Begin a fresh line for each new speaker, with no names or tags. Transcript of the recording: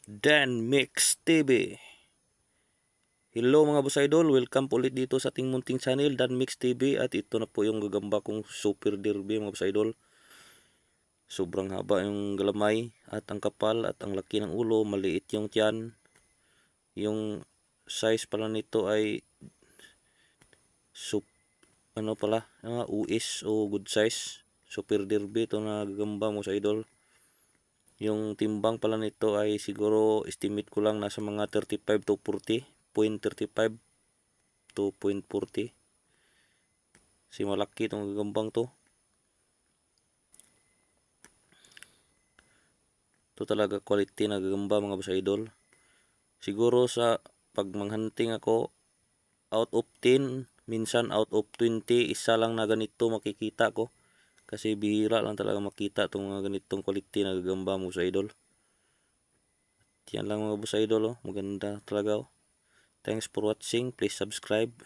Dan Mix TV. Hello mga boss idol, welcome po ulit dito sa ating munting channel Dan Mix TV. At ito na po yung gagamba kong super derby mga boss idol. Sobrang haba yung galamay at ang kapal at ang laki ng ulo, maliit yung tiyan. Yung size pala nito ay US o good size. Super derby ito na gagamba mga boss idol. Yung timbang pala nito ay siguro estimate ko lang nasa mga 35 to 40, 0.35 to 0.40. Si malaki itong gagambang to. Ito talaga quality na gagamba mga boss idol. Siguro sa pag manghunting ako, out of 10, minsan out of 20, isa lang na ganito makikita ko. Kasi bihira lang talaga makita itong mga ganitong quality na gagamba mga boss idol. Yan lang mga boss idol, oh. Maganda talaga, oh. Thanks for watching. Please subscribe.